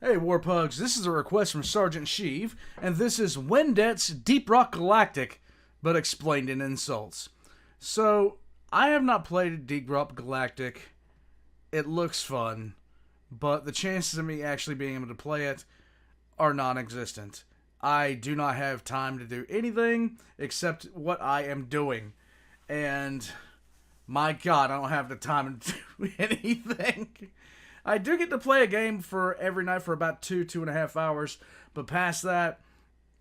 Hey, Warpugs, this is a request from Sergeant Sheev, and this is Windette's Deep Rock Galactic, but explained in insults. So, I have not played Deep Rock Galactic. It looks fun, but the chances of me actually being able to play it are non-existent. I do not have time to do anything except what I am doing. And, my God, I don't have the time to do anything. I do get to play a game for every night for about 2.5 hours, but past that,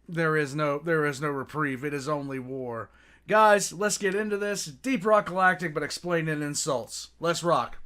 there is no reprieve. It is only war. Guys, let's get into this. Deep Rock Galactic, but explained in insults. Let's rock.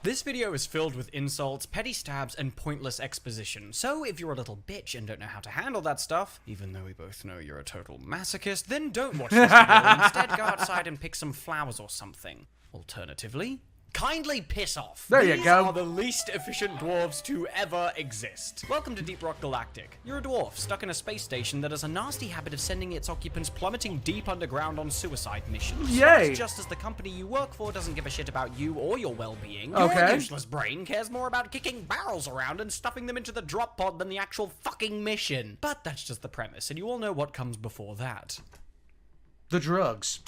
This video is filled with insults, petty stabs, and pointless exposition, so if you're a little bitch and don't know how to handle that stuff, even though we both know you're a total masochist, then don't watch this video. Instead, go outside and pick some flowers or something. Alternatively, kindly piss off. There you go. These are the least efficient dwarves to ever exist. Welcome to Deep Rock Galactic. You're a dwarf stuck in a space station that has a nasty habit of sending its occupants plummeting deep underground on suicide missions. Yay! That's just as the company you work for doesn't give a shit about you or your well-being. Okay. Your useless brain cares more about kicking barrels around and stuffing them into the drop pod than the actual fucking mission. But that's just the premise, and you all know what comes before that. The drugs.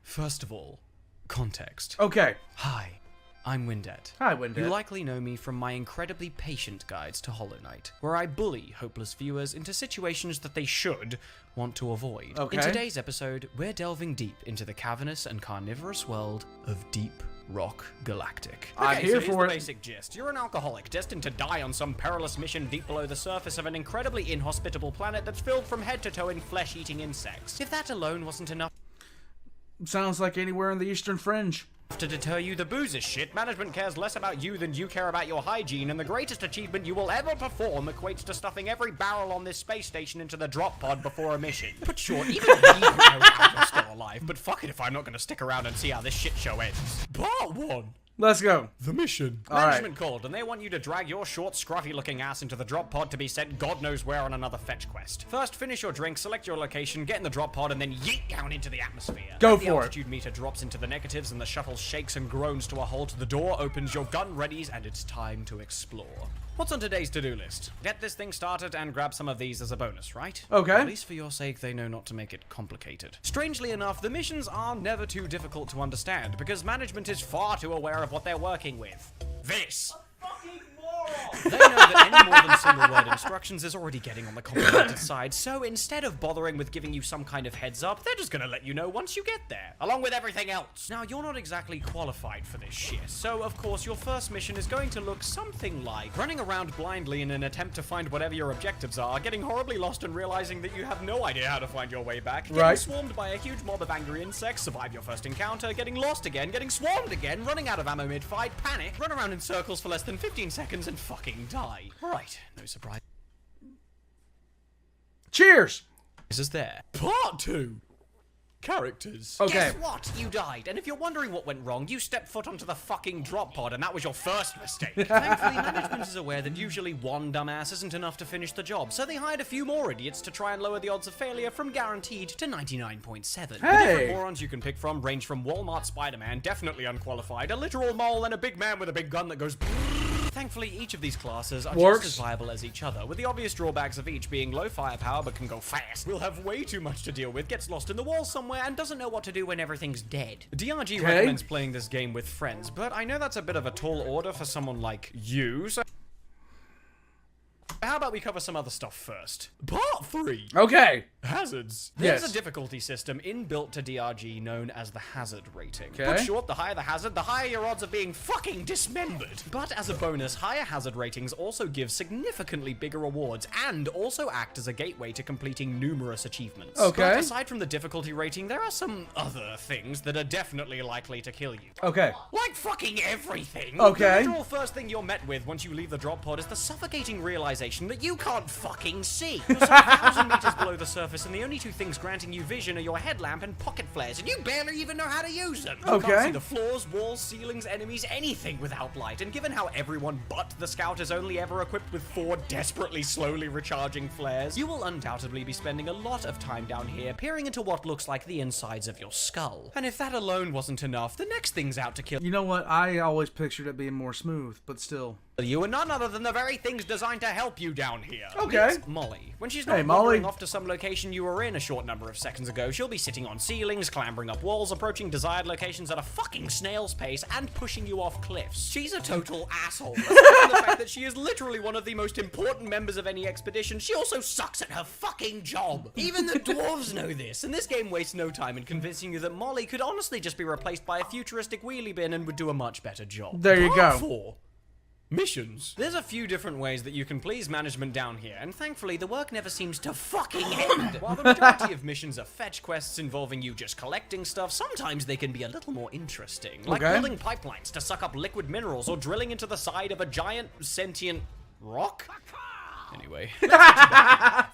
First of all, context. Okay. Hi, I'm Windette. Hi, Windette. You likely know me from my incredibly patient guides to Hollow Knight, where I bully hopeless viewers into situations that they should want to avoid. Okay. In today's episode, we're delving deep into the cavernous and carnivorous world of Deep Rock Galactic. I'm Okay, here so here's for the it. basic gist. You're an alcoholic, destined to die on some perilous mission deep below the surface of an incredibly inhospitable planet that's filled from head to toe in flesh-eating insects. If that alone wasn't enough Sounds like anywhere in the Eastern Fringe. to deter you, the booze is shit. Management cares less about you than you care about your hygiene, and the greatest achievement you will ever perform equates to stuffing every barrel on this space station into the drop pod before a mission. But sure, even we know how you're still alive, but fuck it if I'm not gonna stick around and see how this shit show ends. Part 1. Let's go. The mission. All right. Management called, and they want you to drag your short, scruffy-looking ass into the drop pod to be sent God knows where on another fetch quest. First, finish your drink, select your location, get in the drop pod, and then yeet down into the atmosphere. Go As the for it. altitude meter drops into the negatives, and the shuttle shakes and groans to a halt. The door opens, your gun readies, and it's time to explore. What's on today's to-do list? Get this thing started and grab some of these as a bonus, right? Okay. At least for your sake, they know not to make it complicated. Strangely enough, the missions are never too difficult to understand, because management is far too aware of what they're working with. This. They know that any more than single-word instructions is already getting on the complicated side, so instead of bothering with giving you some kind of heads up, they're just gonna let you know once you get there, along with everything else. Now, you're not exactly qualified for this shit, so of course your first mission is going to look something like running around blindly in an attempt to find whatever your objectives are, getting horribly lost and realizing that you have no idea how to find your way back, getting Right. swarmed by a huge mob of angry insects, survive your first encounter, getting lost again, getting swarmed again, running out of ammo mid-fight, panic, run around in circles for less than 15 seconds, and fucking die. Right, no surprise. Cheers. This is there. Part 2. Characters. Okay. Guess what? You died. And if you're wondering what went wrong, you stepped foot onto the fucking drop pod, and that was your first mistake. Thankfully, management is aware that usually one dumbass isn't enough to finish the job, so they hired a few more idiots to try and lower the odds of failure from guaranteed to 99.7. The Hey! different morons you can pick from range from Walmart Spider-Man, definitely unqualified, a literal mole, and a big man with a big gun that goes... Thankfully, each of these classes are Works. just as viable as each other, with the obvious drawbacks of each being low firepower but can go fast. We'll have way too much to deal with, gets lost in the wall somewhere, and doesn't know what to do when everything's dead. DRG recommends playing this game with friends, but I know that's a bit of a tall order for someone like you, so... How about we cover some other stuff first? Part 3. Okay. Hazards. Yes. There's a difficulty system inbuilt to DRG known as the hazard rating. Okay. Put short, the higher the hazard, the higher your odds of being fucking dismembered. But as a bonus, higher hazard ratings also give significantly bigger rewards and also act as a gateway to completing numerous achievements. Okay. But aside from the difficulty rating, there are some other things that are definitely likely to kill you. Okay. Like fucking everything. Okay. The literal first thing you're met with once you leave the drop pod is the suffocating realization that you can't fucking see. You're some 1,000 meters below the surface, and the only two things granting you vision are your headlamp and pocket flares, and you barely even know how to use them. You Okay. can't see the floors, walls, ceilings, enemies, anything without light, and given how everyone but the scout is only ever equipped with 4 desperately slowly recharging flares, you will undoubtedly be spending a lot of time down here peering into what looks like the insides of your skull. And if that alone wasn't enough, the next thing's out to kill. You know what? I always pictured it being more smooth, but still. You are none other than the very things designed to help you down here. Okay. Meet Molly. When she's not Hey, Molly. wandering off to some location you were in a short number of seconds ago, she'll be sitting on ceilings, clambering up walls, approaching desired locations at a fucking snail's pace, and pushing you off cliffs. She's a total asshole. Aside from the fact that she is literally one of the most important members of any expedition, she also sucks at her fucking job. Even the dwarves know this, and this game wastes no time in convincing you that Molly could honestly just be replaced by a futuristic wheelie bin and would do a much better job. There you go. Part 4. Missions. There's a few different ways that you can please management down here, and thankfully the work never seems to fucking end. While the majority of missions are fetch quests involving you just collecting stuff, sometimes they can be a little more interesting. Like building pipelines to suck up liquid minerals or drilling into the side of a giant sentient rock? Anyway.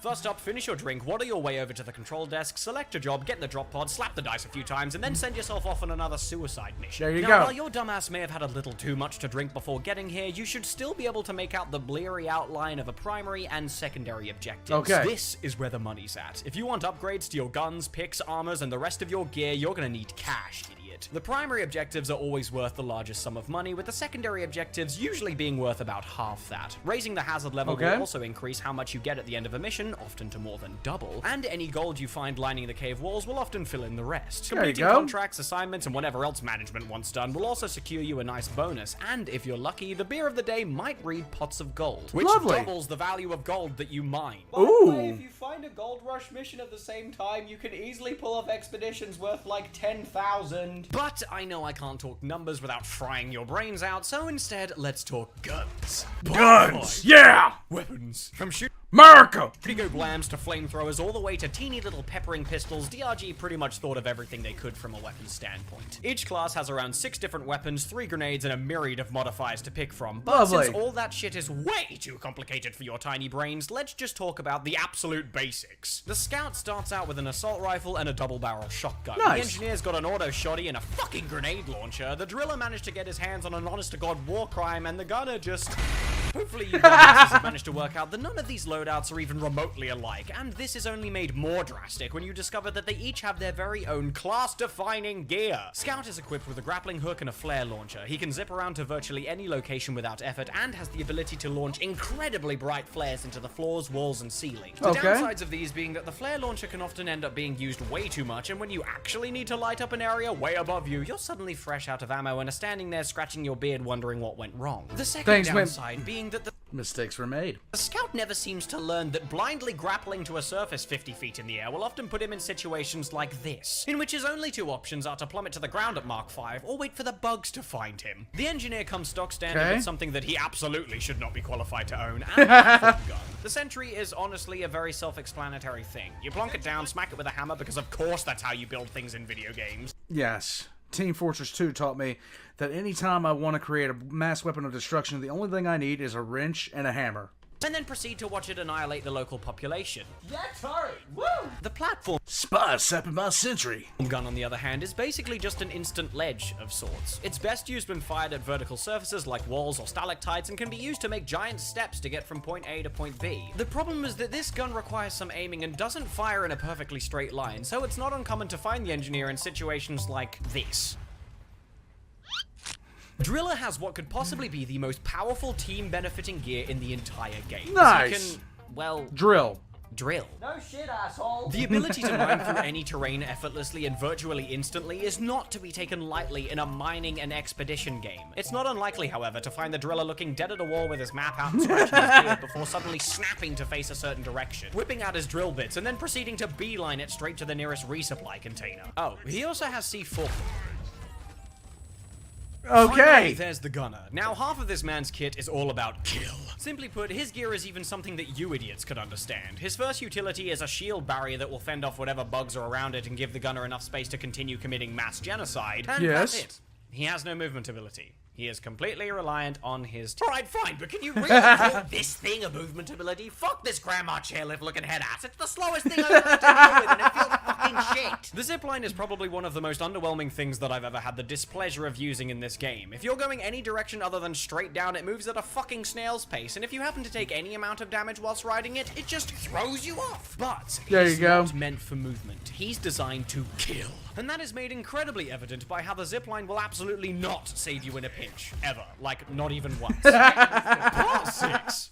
First up, finish your drink, waddle your way over to the control desk, select a job, get in the drop pod, slap the dice a few times, and then send yourself off on another suicide mission. There you now, go. While your dumbass may have had a little too much to drink before getting here, you should still be able to make out the bleary outline of a primary and secondary objectives. Okay. This is where the money's at. If you want upgrades to your guns, picks, armors, and the rest of your gear, you're gonna need cash, idiot. The primary objectives are always worth the largest sum of money, with the secondary objectives usually being worth about half that. Raising the hazard level will also increase how much you get at the end of a mission, often to more than double, and any gold you find lining the cave walls will often fill in the rest. Completing contracts, assignments, and whatever else management wants done will also secure you a nice bonus, and if you're lucky, the beer of the day might read pots of gold, which doubles the value of gold that you mine. By the way, if you find a gold rush mission at the same time, you can easily pull off expeditions worth like 10,000. But I know I can't talk numbers without frying your brains out, so instead, let's talk guns. Guns! Yeah! Weapons. From America! Go blams to flamethrowers all the way to teeny little peppering pistols, DRG pretty much thought of everything they could from a weapons standpoint. Each class has around 6 different weapons, 3 grenades, and a myriad of modifiers to pick from. But since all that shit is way too complicated for your tiny brains, let's just talk about the absolute basics. The Scout starts out with an assault rifle and a double-barrel shotgun. The Engineer's got an auto shotty and a fucking grenade launcher. The Driller managed to get his hands on an honest-to-God war crime, and the Gunner just... Hopefully you guys have managed to work out that none of these loadouts are even remotely alike, and this is only made more drastic when you discover that they each have their very own class-defining gear. Scout is equipped with a grappling hook and a flare launcher. He can zip around to virtually any location without effort, and has the ability to launch incredibly bright flares into the floors, walls, and ceiling. The downsides of these being that the flare launcher can often end up being used way too much, and when you actually need to light up an area way above you, you're suddenly fresh out of ammo and are standing there scratching your beard wondering what went wrong. The second downside being that the mistakes were made. The Scout never seems to learn that blindly grappling to a surface 50 feet in the air will often put him in situations like this, in which his only 2 options are to plummet to the ground at Mark 5 or wait for the bugs to find him. The Engineer comes stock standard with something that he absolutely should not be qualified to own, and a gun. The Sentry is honestly a very self-explanatory thing. You plonk it down, smack it with a hammer, because of course that's how you build things in video games. Yes. Team Fortress 2 taught me that anytime I want to create a mass weapon of destruction, the only thing I need is a wrench and a hammer. And then proceed to watch it annihilate the local population. That's hard! Woo! The platform Spy sapping my sentry. Gun, on the other hand, is basically just an instant ledge of sorts. It's best used when fired at vertical surfaces like walls or stalactites, and can be used to make giant steps to get from point A to point B. The problem is that this gun requires some aiming and doesn't fire in a perfectly straight line, so it's not uncommon to find the Engineer in situations like this. Driller has what could possibly be the most powerful team-benefiting gear in the entire game. Nice! He can, well... Drill. No shit, asshole! The ability to mine through any terrain effortlessly and virtually instantly is not to be taken lightly in a mining and expedition game. It's not unlikely, however, to find the Driller looking dead at a wall with his map out and scratching his beard before suddenly snapping to face a certain direction, whipping out his drill bits, and then proceeding to beeline it straight to the nearest resupply container. Oh, he also has C4. Finally, there's the Gunner. Now, half of this man's kit is all about kill. Simply put, his gear is even something that you idiots could understand. His first utility is a shield barrier that will fend off whatever bugs are around it and give the Gunner enough space to continue committing mass genocide. And that's it. He has no movement ability. He is completely reliant on his... Alright, fine, but can you really call this thing a movement ability? Fuck this grandma chairlift looking head ass. It's the slowest thing I've ever had to deal with, and it feels fucking fucking shit. The zipline is probably one of the most underwhelming things that I've ever had the displeasure of using in this game. If you're going any direction other than straight down, it moves at a fucking snail's pace, and if you happen to take any amount of damage whilst riding it, it just throws you off. But he's not meant for movement. He's designed to kill. And that is made incredibly evident by how the zipline will absolutely not save you in a pinch. Ever. Like, not even once. Part 6.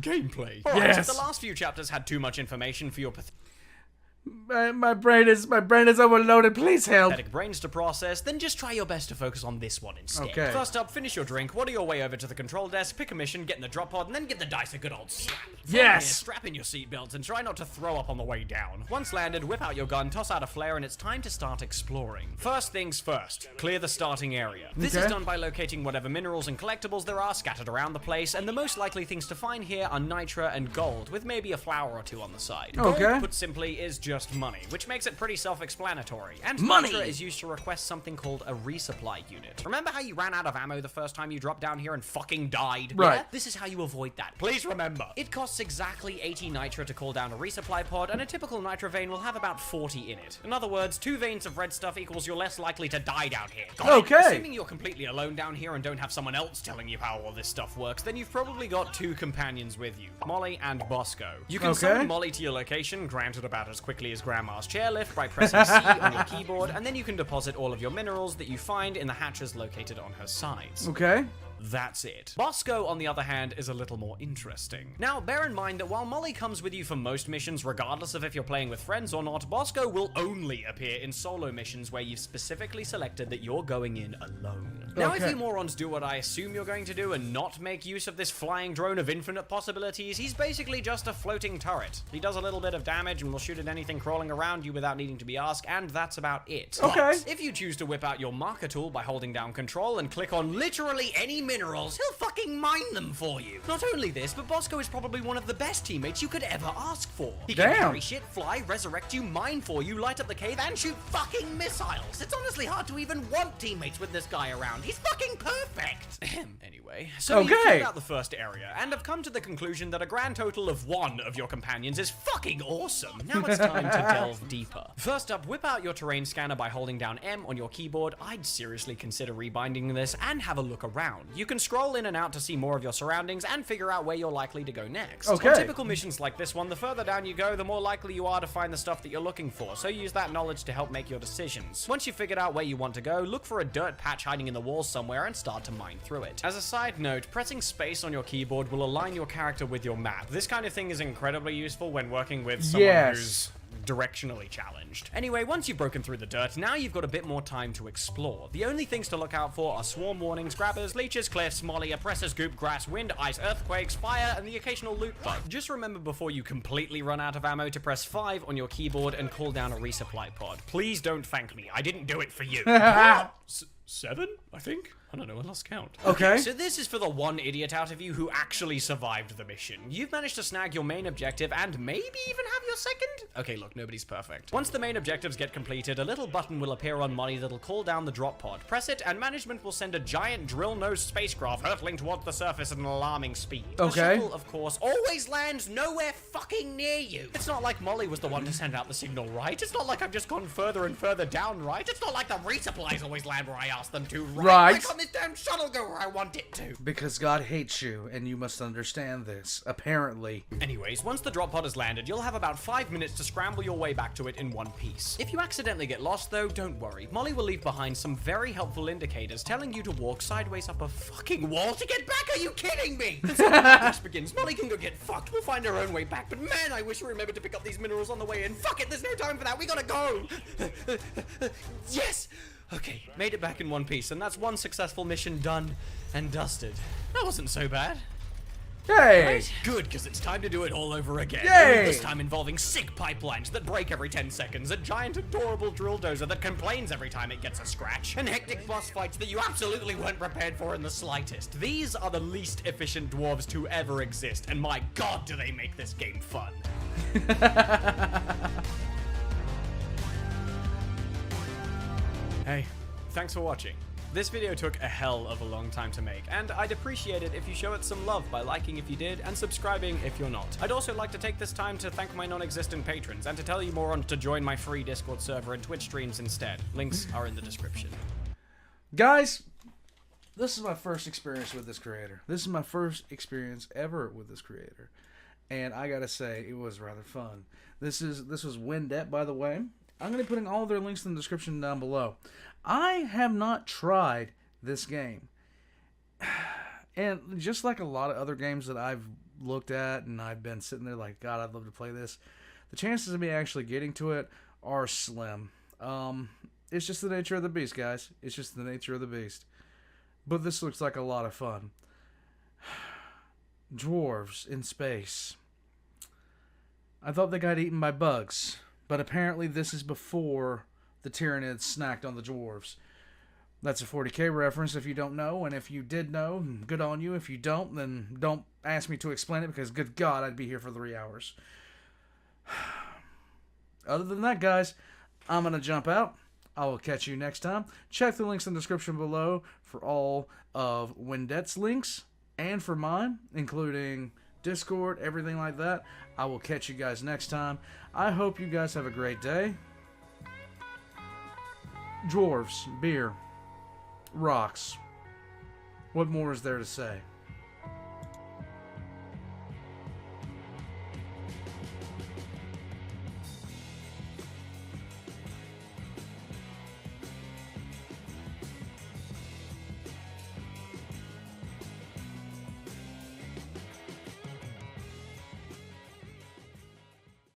Gameplay. Alright, Yes. the last few chapters had too much information for your My brain is overloaded. Please help. pathetic brains to process, then just try your best to focus on this one instead. Okay. First up, finish your drink, waddle your way over to the control desk, pick a mission, get in the drop pod, and then give the dice a good old slap. From Yes! here, strap in your seatbelts and try not to throw up on the way down. Once landed, whip out your gun, toss out a flare, and it's time to start exploring. First things first, clear the starting area. This is Okay. done by locating whatever minerals and collectibles there are scattered around the place, and the most likely things to find here are nitra and gold, with maybe a flower or two on the side. Okay. Gold, put simply, is just money, which makes it pretty self-explanatory. And Money! nitra is used to request something called a resupply unit. Remember how you ran out of ammo the first time you dropped down here and fucking died? Right. Yeah? This is how you avoid that. Please remember. It costs exactly 80 nitra to call down a resupply pod, and a typical nitra vein will have about 40 in it. In other words, 2 veins of red stuff equals you're less likely to die down here. Got it? Okay. Assuming you're completely alone down here and don't have someone else telling you how all this stuff works, then you've probably got 2 companions with you, Molly and Bosco. You can Okay. summon Molly to your location, granted about as quickly as Grandma's chairlift, by pressing C on your keyboard, and then you can deposit all of your minerals that you find in the hatches located on her sides. Okay. That's it. Bosco, on the other hand, is a little more interesting. Now, bear in mind that while Molly comes with you for most missions, regardless of if you're playing with friends or not, Bosco will only appear in solo missions where you've specifically selected that you're going in alone. Now, if Okay. you morons do what I assume you're going to do and not make use of this flying drone of infinite possibilities, he's basically just a floating turret. He does a little bit of damage and will shoot at anything crawling around you without needing to be asked, and that's about it. Okay. But if you choose to whip out your marker tool by holding down control and click on literally any minerals, he'll fucking mine them for you. Not only this, but Bosco is probably one of the best teammates you could ever ask for. He can Damn. carry shit, fly, resurrect you, mine for you, light up the cave, and shoot fucking missiles. It's honestly hard to even want teammates with this guy around. He's fucking perfect. Anyway, so you've Okay. cleared out the first area, and have come to the conclusion that a grand total of 1 of your companions is fucking awesome. Now it's time to delve deeper. First up, whip out your terrain scanner by holding down M on your keyboard. I'd seriously consider rebinding this and have a look around. You can scroll in and out to see more of your surroundings and figure out where you're likely to go next. Okay. On typical missions like this one, the further down you go, the more likely you are to find the stuff that you're looking for, so use that knowledge to help make your decisions. Once you've figured out where you want to go, look for a dirt patch hiding in the walls somewhere and start to mine through it. As a side note, pressing space on your keyboard will align your character with your map. This kind of thing is incredibly useful when working with someone Yes. who's directionally challenged. Anyway, once you've broken through the dirt, now you've got a bit more time to explore. The only things to look out for are swarm warnings, grabbers, leeches, cliffs, molly, oppressors, goop, grass, wind, ice, earthquakes, fire, and the occasional loot bug. Just remember before you completely run out of ammo to press 5 on your keyboard and call down a resupply pod. Please don't thank me. I didn't do it for you. 7, I think? I don't know, I lost count. Okay. So this is for the one idiot out of you who actually survived the mission. You've managed to snag your main objective and maybe even have your second? Okay, look, nobody's perfect. Once the main objectives get completed, a little button will appear on Molly that'll call down the drop pod. Press it, and management will send a giant drill-nosed spacecraft hurtling towards the surface at an alarming speed. The Okay. shuttle, of course, always lands nowhere fucking near you. It's not like Molly was the one to send out the signal, right? It's not like I've just gone further and further down, right? It's not like the resupplies always land where I asked them to, right? Right. Why can't this damn shuttle go where I want it to? Because God hates you, and you must understand this. Apparently. Anyways, once the drop pod has landed, you'll have about 5 minutes to scramble your way back to it in one piece. If you accidentally get lost though, don't worry. Molly will leave behind some very helpful indicators telling you to walk sideways up a fucking wall to get back. Are you kidding me? And so the madness begins. Molly can go get fucked. We'll find our own way back. But man, I wish we remembered to pick up these minerals on the way in. Fuck it, there's no time for that. We gotta go. Yes. Okay, made it back in one piece, and that's one successful mission done and dusted. That wasn't so bad. Hey! Right? Good, because it's time to do it all over again. Yay! Only this time involving sick pipelines that break every 10 seconds, a giant adorable drill dozer that complains every time it gets a scratch, and hectic boss fights that you absolutely weren't prepared for in the slightest. These are the least efficient dwarves to ever exist, and my god do they make this game fun. Hey, thanks for watching. This video took a hell of a long time to make, and I'd appreciate it if you show it some love by liking if you did, and subscribing if you're not. I'd also like to take this time to thank my non-existent patrons, and to tell you more on to join my free Discord server and Twitch streams instead. Links are in the description. Guys, this is my first experience with this creator. This is my first experience ever with this creator. And I gotta say, it was rather fun. This was Windette, by the way. I'm going to be putting all their links in the description down below. I have not tried this game. And just like a lot of other games that I've looked at and I've been sitting there like, God, I'd love to play this, the chances of me actually getting to it are slim. It's just the nature of the beast, guys. It's just the nature of the beast. But this looks like a lot of fun. Dwarves in space. I thought they got eaten by bugs, but apparently this is before the Tyranids snacked on the dwarves. That's a 40K reference if you don't know, and if you did know, good on you. If you don't, then don't ask me to explain it, because good God, I'd be here for 3 hours. Other than that, guys, I'm going to jump out. I will catch you next time. Check the links in the description below for all of Windette's links, and for mine, including Discord, everything like that. I will catch you guys next time. I hope you guys have a great day. Dwarves, beer, rocks. What more is there to say?